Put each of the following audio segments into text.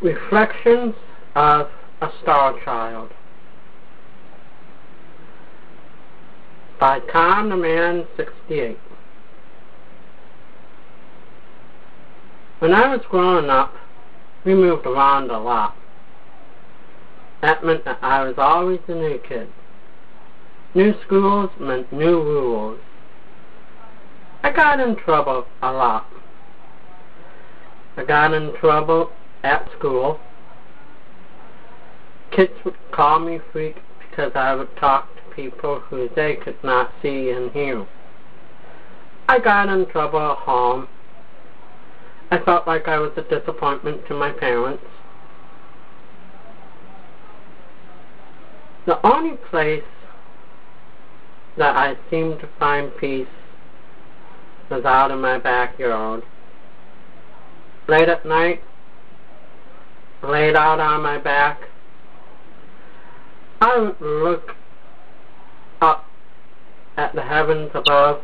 Reflections of a Star Child by Tom the Man 68. When I was growing up, we moved around a lot. That meant that I was always a new kid. New schools meant new rules. I got in trouble a lot. I got in trouble at school. Kids would call me freak because I would talk to people who they could not see and hear. I got in trouble at home. I felt like I was a disappointment to my parents. The only place that I seemed to find peace was out in my backyard. Late at night, laid out on my back, I would look up at the heavens above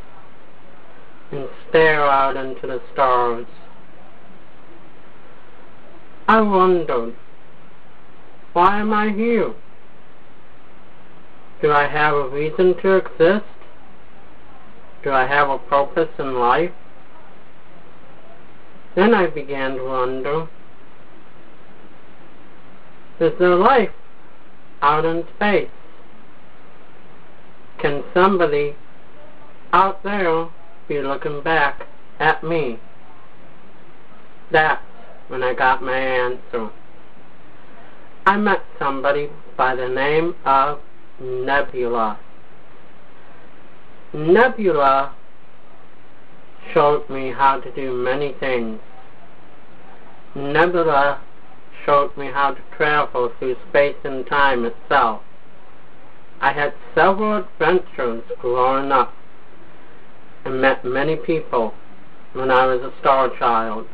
and stare out into the stars. I wondered, why am I here? Do I have a reason to exist? Do I have a purpose in life? Then I began to wonder, is there life out in space? Can somebody out there be looking back at me? That's when I got my answer. I met somebody by the name of Nebula. Nebula showed me how to do many things. Nebula showed me how to travel through space and time itself. I had several adventures growing up and met many people when I was a star child.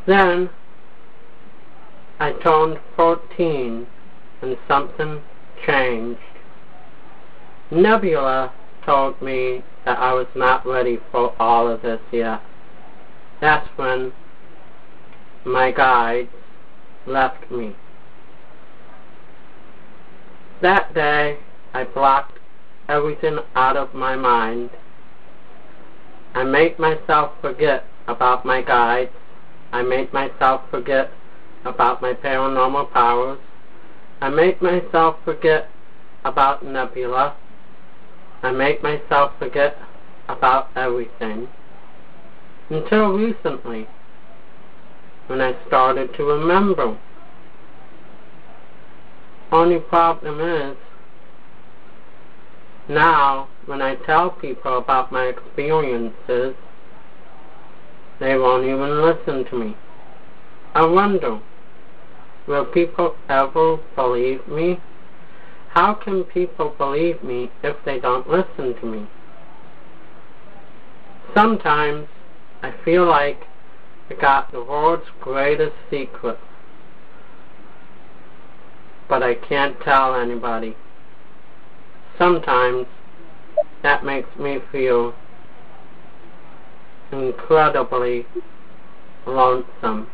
Then I turned 14 and something changed. Nebula told me that I was not ready for all of this yet. That's when my guides left me. That day, I blocked everything out of my mind. I made myself forget about my guides. I made myself forget about my paranormal powers. I made myself forget about Nebula. I made myself forget about everything. Until recently, when I started to remember. Only problem is, now when I tell people about my experiences, they won't even listen to me. I wonder, will people ever believe me? How can people believe me if they don't listen to me? Sometimes I feel like I got the world's greatest secret, but I can't tell anybody. Sometimes that makes me feel incredibly lonesome.